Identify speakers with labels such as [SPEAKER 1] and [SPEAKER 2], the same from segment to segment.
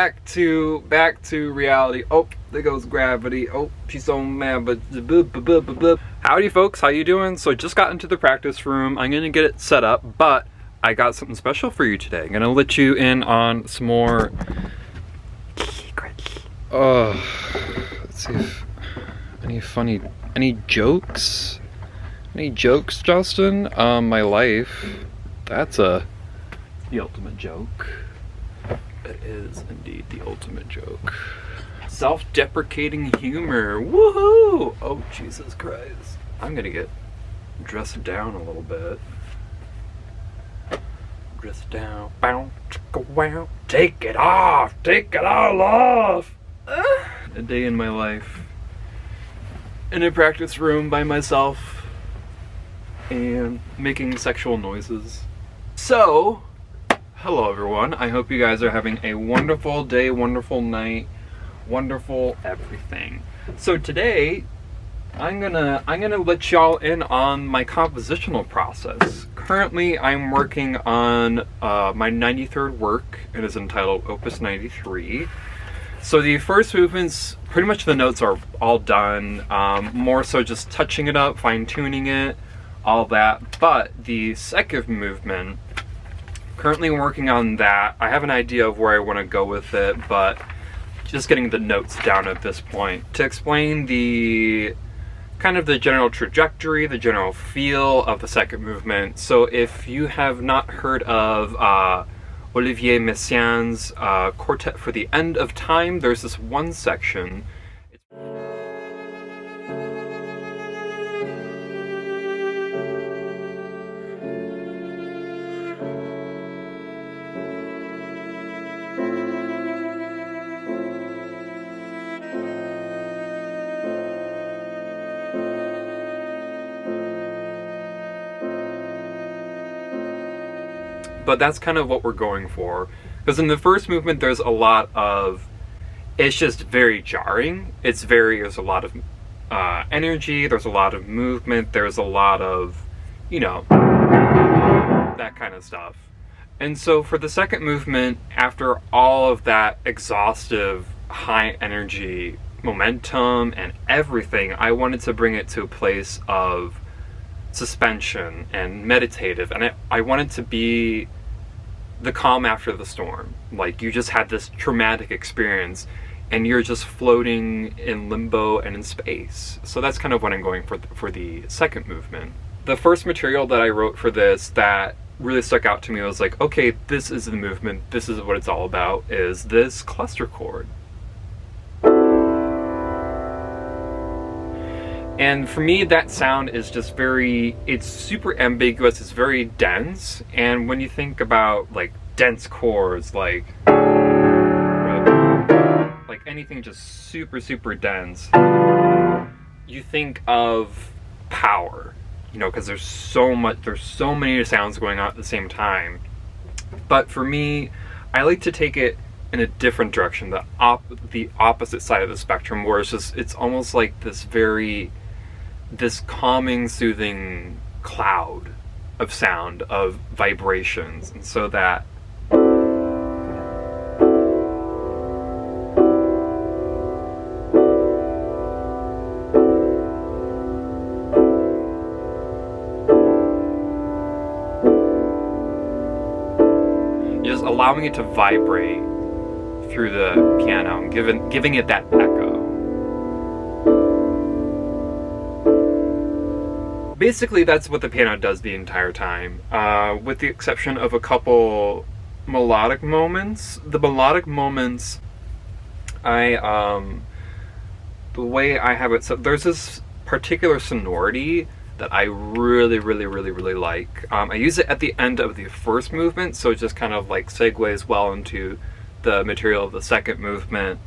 [SPEAKER 1] back to reality. Oh, there goes gravity. Oh, she's so mad, but howdy folks, how you doing? So I just got into the practice room. I'm gonna get it set up, but I got something special for you today. I'm gonna let you in on some more secrets. Let's see if any jokes, Justin? My life. That's the ultimate joke. It is indeed the ultimate joke. Self-deprecating humor. Woohoo! Oh, Jesus Christ. I'm gonna get dressed down a little bit. Dressed down. Bow, chicka, wow. Take it off! Take it all off! A day in my life. In a practice room by myself. And making sexual noises. So, hello everyone. I hope you guys are having a wonderful day, wonderful night, wonderful everything. So today, I'm gonna let y'all in on my compositional process. Currently, I'm working on my 93rd work. It is entitled Op.93. So the first movements, pretty much the notes are all done. More so just touching it up, fine-tuning it, all that. But the second movement, currently working on that. I have an idea of where I want to go with it, but just getting the notes down at this point. To explain the kind of the general trajectory, the general feel of the second movement. So if you have not heard of Olivier Messiaen's Quartet for the End of Time, there's this one section. But that's kind of what we're going for. Because in the first movement, there's a lot of, it's just very jarring. There's a lot of energy, there's a lot of movement, there's a lot of, that kind of stuff. And so for the second movement, after all of that exhaustive, high energy momentum and everything, I wanted to bring it to a place of suspension and meditative, and I want it to be the calm after the storm. Like you just had this traumatic experience and you're just floating in limbo and in space. So that's kind of what I'm going for the second movement. The first material that I wrote for this that really stuck out to me was like, okay, this is the movement, this is what it's all about, is this cluster chord. And for me, that sound is just it's super ambiguous, it's very dense, and when you think about like dense chords, like anything just super, super dense, you think of power, because there's so many sounds going on at the same time. But for me, I like to take it in a different direction, the opposite side of the spectrum, where it's almost like this calming, soothing cloud of sound, of vibrations, and so that just allowing it to vibrate through the piano, giving it that echo. Basically, that's what the piano does the entire time, with the exception of a couple melodic moments. The melodic moments, the way I have it, so there's this particular sonority that I really, really, really, really like. I use it at the end of the first movement, so it just kind of like segues well into the material of the second movement.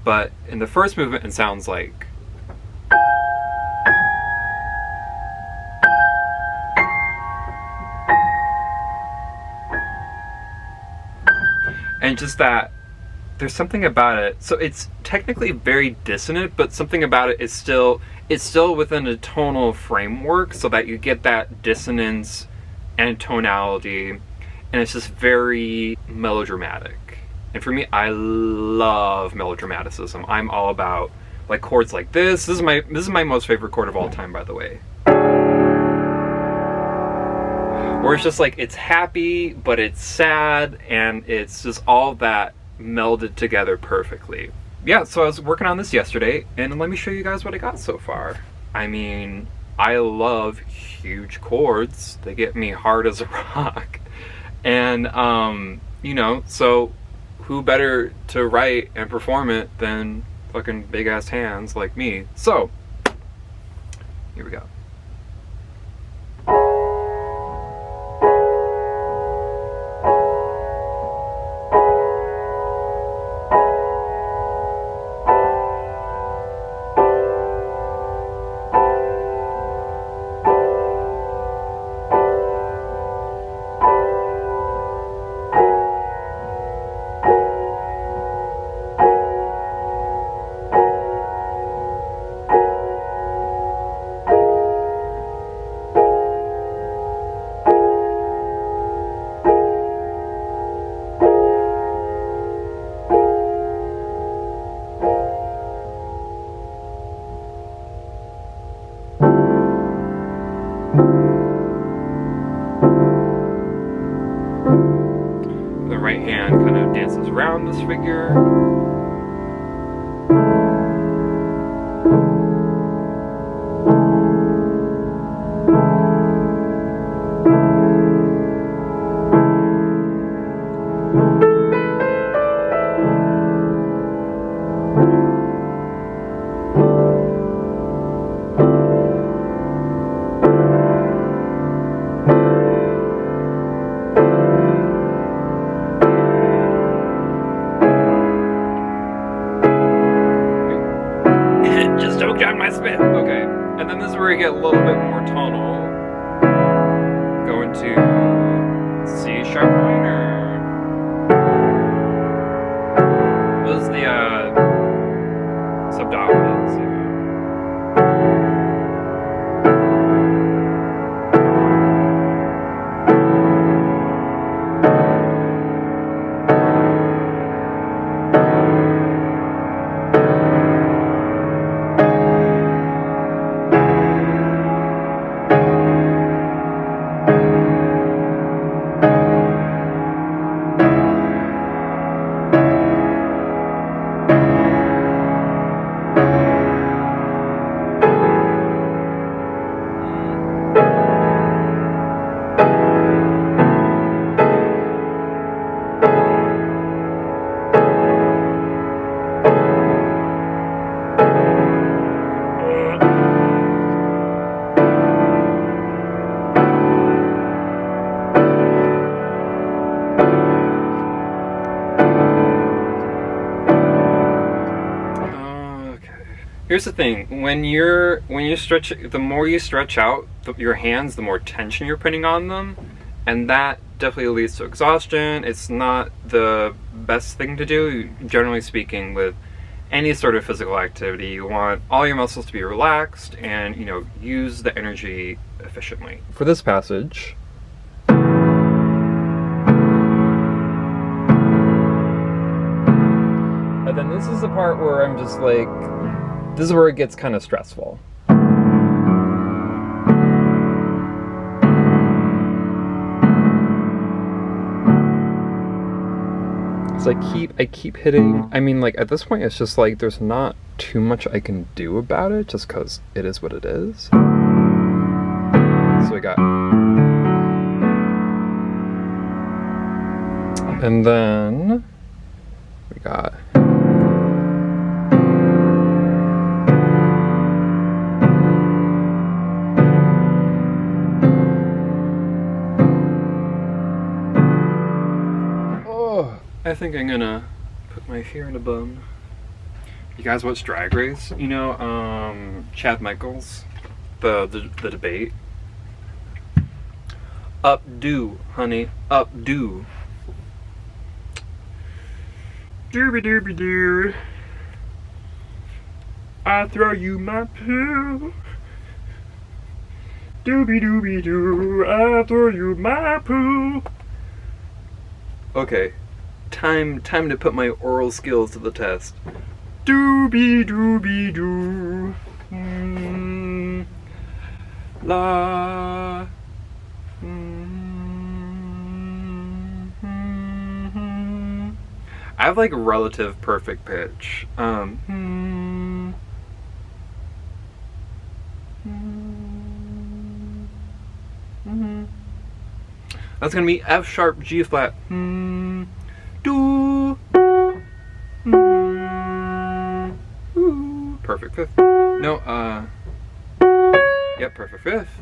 [SPEAKER 1] But in the first movement, it sounds like, and just that there's something about it. So it's technically very dissonant, but something about it is still within a tonal framework, so that you get that dissonance and tonality, and it's just very melodramatic. And for me, I love melodramaticism. I'm all about like chords like this. This is my most favorite chord of all time, by the way. Where it's just like, it's happy, but it's sad, and it's just all that melded together perfectly. Yeah, so I was working on this yesterday, and let me show you guys what I got so far. I mean, I love huge chords. They get me hard as a rock. And, you know, so who better to write and perform it than fucking big ass hands like me? So, here we go. The right hand kind of dances around this figure. Okay, and then this is where we get a little bit more tonal. Going to C sharp minor. This is the subdominant. Here's the thing, when you stretch, the more you stretch out your hands, the more tension you're putting on them, and that definitely leads to exhaustion. It's not the best thing to do, generally speaking, with any sort of physical activity. You want all your muscles to be relaxed and, you know, use the energy efficiently. For this passage, and then this is the part where I'm just like, this is where it gets kind of stressful. So I keep hitting. I mean, like, at this point it's just like there's not too much I can do about it, just because it is what it is. So we got, and then we got, I think I'm gonna put my hair in a bun. You guys watch Drag Race? You know, Chad Michaels, the debate. Updo, honey, updo. Dooby dooby doo. I throw you my poo. Dooby dooby doo. I throw you my poo. Okay. Time to put my oral skills to the test. Doobie doobie doo. La. I have like relative perfect pitch. That's gonna be F sharp, G flat. Do. Perfect fifth. No, yep, perfect fifth.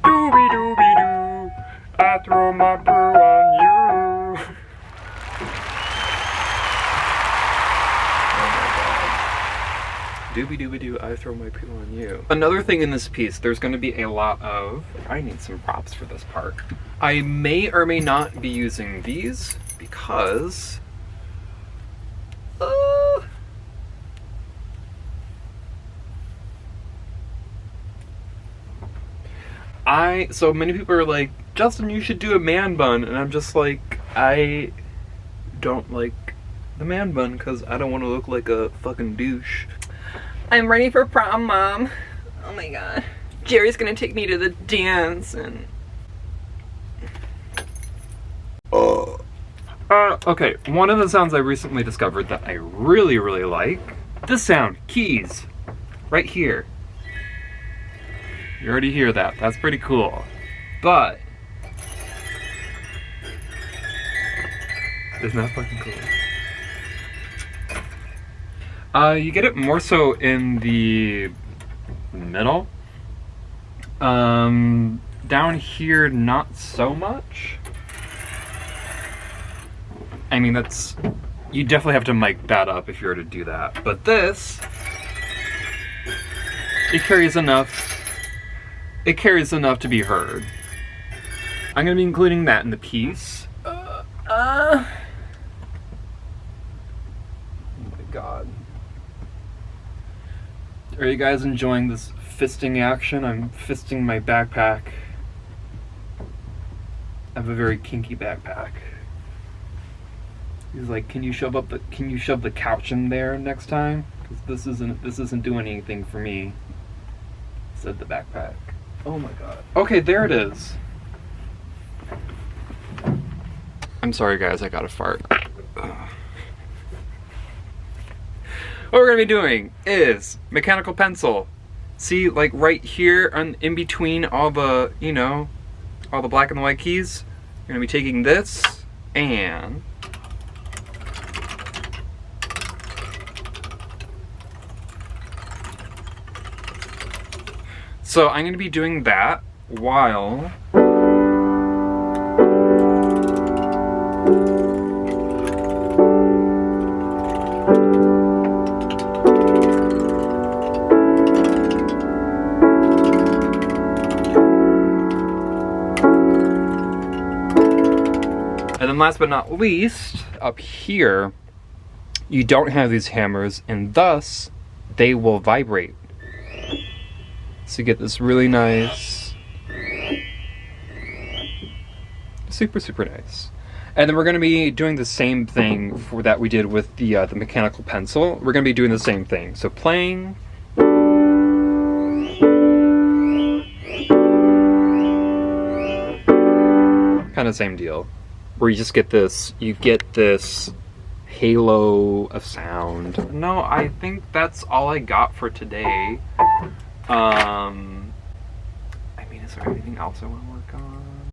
[SPEAKER 1] Doobie doobie doo. I throw my brew on you. Doobie doobie doo, I throw my poo on you. Another thing in this piece, there's going to be a lot of... I need some props for this part. I may or may not be using these because... So many people are like, Justin, you should do a man bun. And I'm just like, I don't like the man bun because I don't want to look like a fucking douche. I'm ready for prom, Mom. Oh my god. Jerry's gonna take me to the dance and... Okay, one of the sounds I recently discovered that I really, really like. This sound, keys, right here. You already hear that, that's pretty cool. But... isn't that fucking cool? You get it more so in the middle. Down here, not so much. I mean, that's... you definitely have to mic that up if you were to do that. But this... it carries enough... it carries enough to be heard. I'm gonna be including that in the piece. Oh my god. Are you guys enjoying this fisting action? I'm fisting my backpack. I have a very kinky backpack. He's like, can you shove the couch in there next time? Because this isn't doing anything for me. Said the backpack. Oh my god. Okay, there it is. I'm sorry guys, I got a fart. What we're gonna be doing is mechanical pencil. See, like right here in between all the, you know, all the black and the white keys. We're gonna be taking this and so I'm gonna be doing that while and then last but not least, up here, you don't have these hammers, and thus, they will vibrate. So you get this really nice, super, super nice. And then we're gonna be doing the same thing for that we did with the mechanical pencil. We're gonna be doing the same thing. So playing. Kind of same deal. Where you just get this, halo of sound. No, I think that's all I got for today. I mean, is there anything else I want to work on?